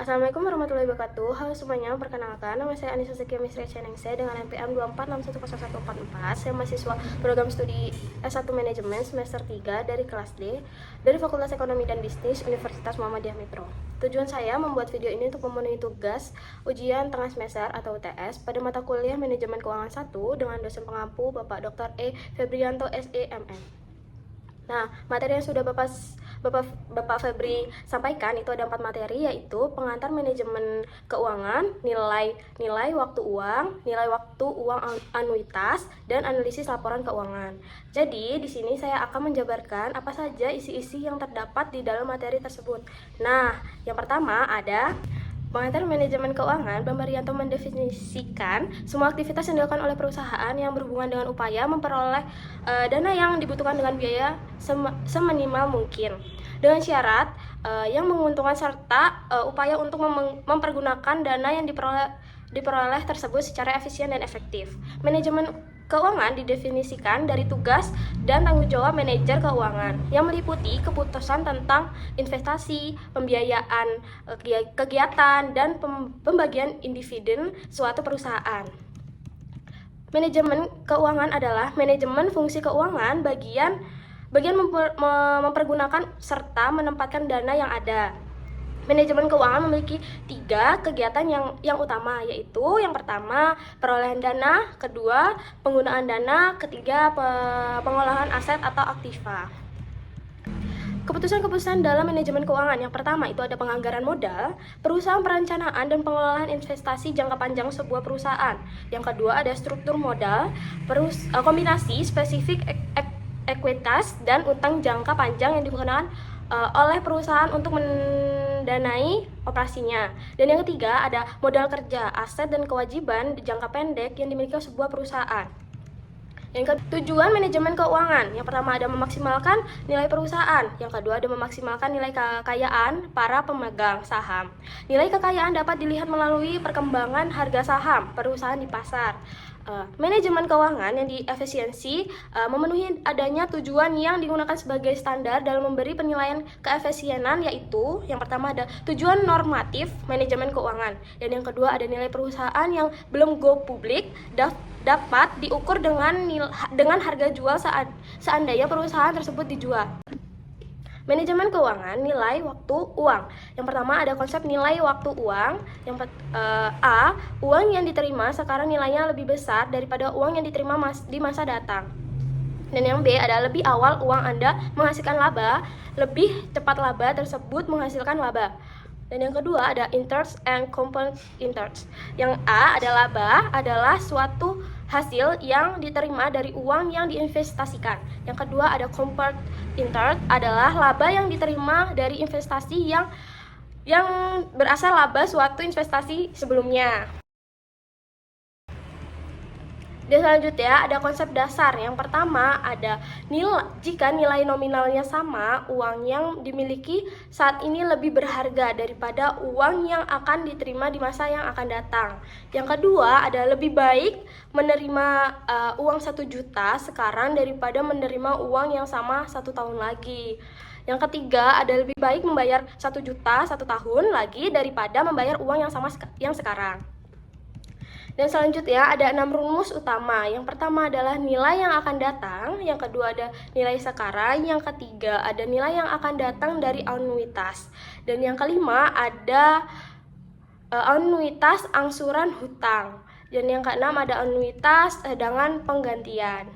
Assalamualaikum warahmatullahi wabarakatuh. Halo semuanya, perkenalkan nama saya Anissa Sekia Misri Cenengse dengan NPM 246110144. Saya mahasiswa program studi S1 Manajemen semester 3 dari kelas D dari Fakultas Ekonomi dan Bisnis Universitas Muhammadiyah Metro. Tujuan saya membuat video ini untuk memenuhi tugas ujian tengah semester atau UTS pada mata kuliah Manajemen Keuangan 1 dengan dosen pengampu Bapak Dr. E. Febrianto SEMN. Nah, materi yang sudah Bapak Febri sampaikan itu ada 4 materi, yaitu pengantar manajemen keuangan, nilai waktu uang anuitas, dan analisis laporan keuangan. Jadi di sini saya akan menjabarkan apa saja isi-isi yang terdapat di dalam materi tersebut. Nah, yang pertama ada pengantar manajemen keuangan. Bambarianto mendefinisikan semua aktivitas yang dilakukan oleh perusahaan yang berhubungan dengan upaya memperoleh dana yang dibutuhkan dengan biaya seminimal mungkin, dengan syarat yang menguntungkan serta upaya untuk mempergunakan dana yang diperoleh tersebut secara efisien dan efektif. Manajemen keuangan didefinisikan dari tugas dan tanggung jawab manajer keuangan yang meliputi keputusan tentang investasi, pembiayaan kegiatan, dan pembagian dividen suatu perusahaan. Manajemen keuangan adalah manajemen fungsi keuangan bagian mempergunakan serta menempatkan dana yang ada. Manajemen keuangan memiliki 3 kegiatan yang utama, yaitu yang pertama perolehan dana, kedua penggunaan dana, ketiga pengolahan aset atau aktiva. Keputusan-keputusan dalam manajemen keuangan yang pertama itu ada penganggaran modal, perusahaan perencanaan dan pengelolaan investasi jangka panjang sebuah perusahaan. Yang kedua ada struktur modal, kombinasi spesifik ekuitas dan utang jangka panjang yang digunakan oleh perusahaan untuk mendanai operasinya. Dan yang ketiga ada modal kerja, aset dan kewajiban jangka pendek yang dimiliki sebuah perusahaan. Tujuan manajemen keuangan yang pertama ada memaksimalkan nilai perusahaan, yang kedua ada memaksimalkan nilai kekayaan para pemegang saham. Nilai kekayaan dapat dilihat melalui perkembangan harga saham perusahaan di pasar. Manajemen keuangan yang diefisiensi memenuhi adanya tujuan yang digunakan sebagai standar dalam memberi penilaian keefisienan, yaitu yang pertama ada tujuan normatif manajemen keuangan, dan yang kedua ada nilai perusahaan yang belum go publik dapat diukur dengan harga jual seandainya perusahaan tersebut dijual. Manajemen keuangan, nilai waktu uang. Yang pertama ada konsep nilai waktu uang. A. Uang yang diterima sekarang nilainya lebih besar daripada uang yang diterima di masa datang. Dan yang B ada lebih awal uang Anda menghasilkan laba, lebih cepat laba tersebut menghasilkan laba. Dan yang kedua ada interest and compound interest. Yang A ada laba adalah suatu hasil yang diterima dari uang yang diinvestasikan. Yang kedua ada compound interest adalah laba yang diterima dari investasi yang berasal laba suatu investasi sebelumnya. Dan selanjutnya ada konsep dasar. Yang pertama ada jika nilai nominalnya sama, uang yang dimiliki saat ini lebih berharga daripada uang yang akan diterima di masa yang akan datang. Yang kedua ada lebih baik menerima uang 1 juta sekarang daripada menerima uang yang sama 1 tahun lagi. Yang ketiga ada lebih baik membayar 1 juta 1 tahun lagi daripada membayar uang yang sama yang sekarang. Dan selanjutnya ada 6 rumus utama. Yang pertama adalah nilai yang akan datang, yang kedua ada nilai sekarang, yang ketiga ada nilai yang akan datang dari anuitas, dan yang kelima ada anuitas angsuran hutang, dan yang keenam ada anuitas cadangan penggantian.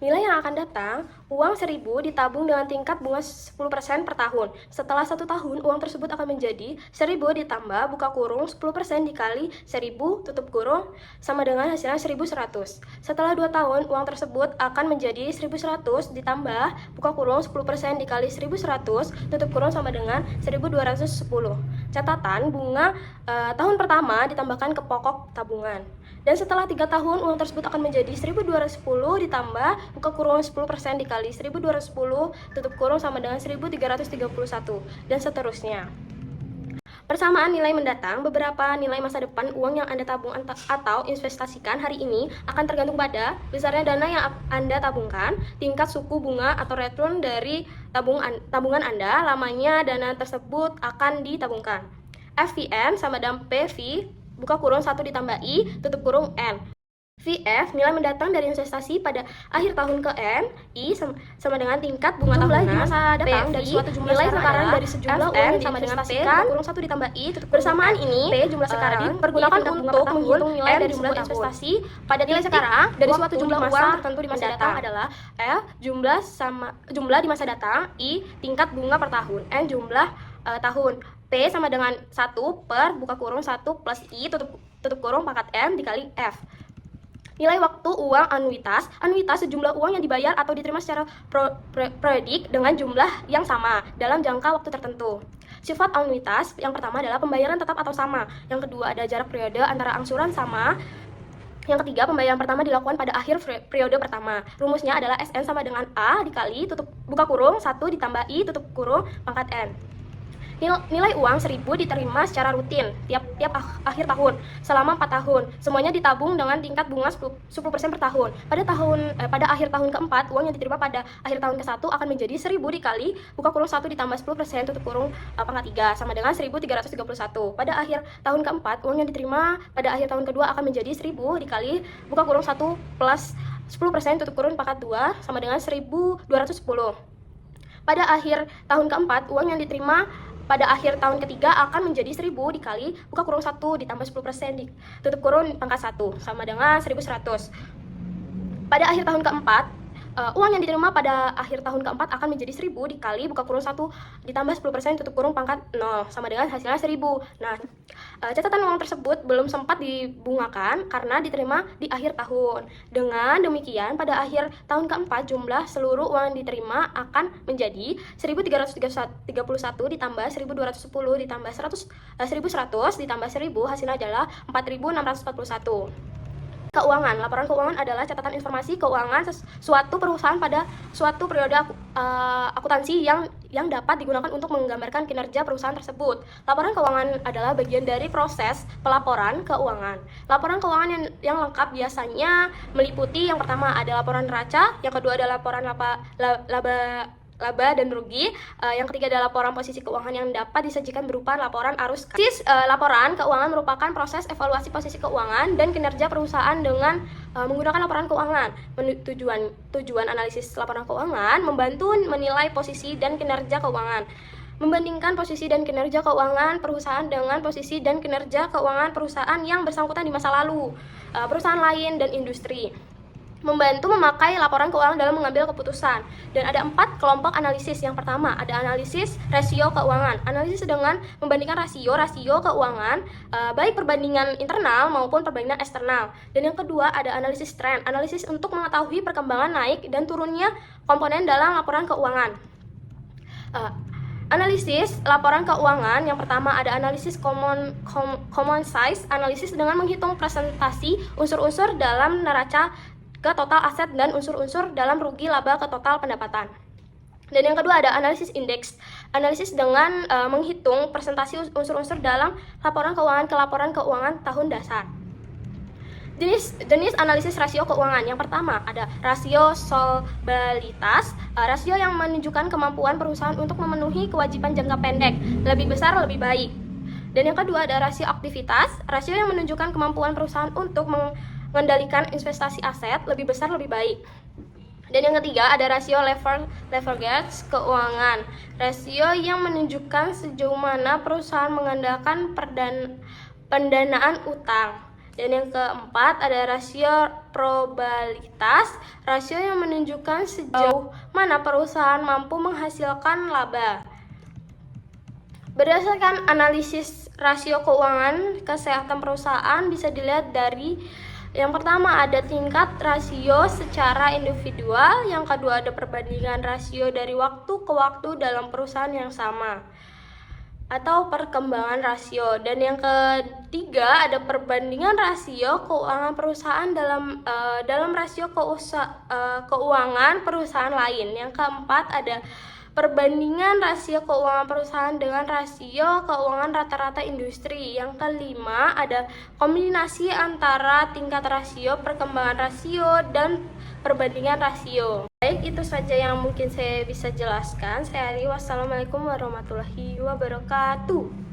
Nilai yang akan datang, uang 1.000 ditabung dengan tingkat bunga 10% per tahun. Setelah 1 tahun, uang tersebut akan menjadi 1.000 ditambah buka kurung 10% dikali 1.000 tutup kurung sama dengan hasilnya 1.100. Setelah 2 tahun, uang tersebut akan menjadi 1.100 ditambah buka kurung 10% dikali 1.100 tutup kurung sama dengan 1.210. Catatan, bunga tahun pertama ditambahkan ke pokok tabungan. Dan setelah 3 tahun, uang tersebut akan menjadi 1.210 ditambah buka kurung 10% dikali 1.210 tutup kurung sama dengan 1.331, dan seterusnya. Persamaan nilai mendatang, beberapa nilai masa depan uang yang Anda tabung atau investasikan hari ini akan tergantung pada besarnya dana yang Anda tabungkan, tingkat suku bunga atau return dari tabungan Anda, lamanya dana tersebut akan ditabungkan. FVN sama dengan PV buka kurung 1 ditambah I tutup kurung N. VF nilai mendatang dari investasi pada akhir tahun ke N. I sama dengan tingkat bunga tahunan di masa datang dari suatu jumlah nilai sekarang dari sejumlah uang yang sama dengan P kurung 1 ditambah I tutup bersamaan ini P jumlah sekarang dipergunakan untuk menghitung nilai dari jumlah investasi pada nilai sekarang dari suatu jumlah uang tertentu di masa datang adalah L jumlah di masa datang, I tingkat bunga per tahun, N jumlah tahun. P sama dengan 1 per buka kurung 1 plus I tutup kurung pangkat M dikali F. Nilai waktu uang anuitas sejumlah uang yang dibayar atau diterima secara periodik dengan jumlah yang sama dalam jangka waktu tertentu. Sifat anuitas yang pertama adalah pembayaran tetap atau sama. Yang kedua ada jarak periode antara angsuran sama. Yang ketiga, pembayaran pertama dilakukan pada akhir periode pertama. Rumusnya adalah SN sama dengan A dikali buka kurung 1 ditambah I tutup kurung pangkat N. Nilai uang 1.000 diterima secara rutin tiap akhir tahun selama 4 tahun. Semuanya ditabung dengan tingkat bunga 10% per tahun. Pada akhir tahun keempat, uang yang diterima pada akhir tahun ke-1 akan menjadi 1.000 dikali buka kurung 1 ditambah 10% tutup kurung pangkat 3 sama dengan 1.331. Pada akhir tahun keempat, uang yang diterima pada akhir tahun kedua akan menjadi 1.000 dikali buka kurung 1 plus 10% tutup kurung pangkat 2 sama dengan 1.210. Pada akhir tahun keempat, uang yang diterima pada akhir tahun ketiga akan menjadi 1.000 dikali buka kurung 1 ditambah 10% tutup kurung pangkat 1 sama dengan 1.100. Pada akhir tahun keempat, uang yang diterima pada akhir tahun keempat akan menjadi 1.000 dikali buka kurung 1 ditambah 10% tutup kurung pangkat 0 sama dengan hasilnya 1.000. Nah, catatan uang tersebut belum sempat dibungakan karena diterima di akhir tahun. Dengan demikian, pada akhir tahun keempat jumlah seluruh uang yang diterima akan menjadi 1.331 ditambah 1.210 ditambah 1.100 ditambah 1.000 hasilnya adalah 4.641. Keuangan. Laporan keuangan adalah catatan informasi keuangan suatu perusahaan pada suatu periode akuntansi yang dapat digunakan untuk menggambarkan kinerja perusahaan tersebut. Laporan keuangan adalah bagian dari proses pelaporan keuangan. Laporan keuangan yang lengkap biasanya meliputi yang pertama ada laporan neraca, yang kedua ada laporan laba dan rugi, yang ketiga adalah laporan posisi keuangan yang dapat disajikan berupa laporan arus kas. Laporan keuangan merupakan proses evaluasi posisi keuangan dan kinerja perusahaan dengan menggunakan laporan keuangan. Tujuan analisis laporan keuangan membantu menilai posisi dan kinerja keuangan, membandingkan posisi dan kinerja keuangan perusahaan dengan posisi dan kinerja keuangan perusahaan yang bersangkutan di masa lalu, perusahaan lain dan industri. Membantu memakai laporan keuangan dalam mengambil keputusan. Dan ada 4 kelompok analisis. Yang pertama ada analisis rasio keuangan. Analisis dengan membandingkan rasio keuangan, baik perbandingan internal maupun perbandingan eksternal. Dan yang kedua ada analisis tren. Analisis untuk mengetahui perkembangan naik dan turunnya komponen dalam laporan keuangan. Analisis laporan keuangan yang pertama ada analisis common size. Analisis dengan menghitung presentasi unsur-unsur dalam neraca ke total aset dan unsur-unsur dalam rugi laba ke total pendapatan. Dan yang kedua ada analisis indeks. Analisis dengan menghitung presentasi unsur-unsur dalam laporan keuangan ke laporan keuangan tahun dasar. Jenis analisis rasio keuangan. Yang pertama ada rasio solvabilitas, rasio yang menunjukkan kemampuan perusahaan untuk memenuhi kewajiban jangka pendek, lebih besar lebih baik. Dan yang kedua ada rasio aktivitas, rasio yang menunjukkan kemampuan perusahaan untuk mengendalikan investasi aset, lebih besar lebih baik. Dan yang ketiga ada rasio leverage keuangan, rasio yang menunjukkan sejauh mana perusahaan mengandalkan pendanaan utang. Dan yang keempat ada rasio probabilitas, rasio yang menunjukkan sejauh mana perusahaan mampu menghasilkan laba. Berdasarkan analisis rasio keuangan kesehatan perusahaan bisa dilihat dari yang pertama ada tingkat rasio secara individual, yang kedua ada perbandingan rasio dari waktu ke waktu dalam perusahaan yang sama atau perkembangan rasio, dan yang ketiga ada perbandingan rasio keuangan perusahaan dalam rasio keuangan perusahaan lain. Yang keempat ada perbandingan rasio keuangan perusahaan dengan rasio keuangan rata-rata industri. Yang kelima ada kombinasi antara tingkat rasio, perkembangan rasio, dan perbandingan rasio. Baik, itu saja yang mungkin saya bisa jelaskan. Saya Ari, wassalamualaikum warahmatullahi wabarakatuh.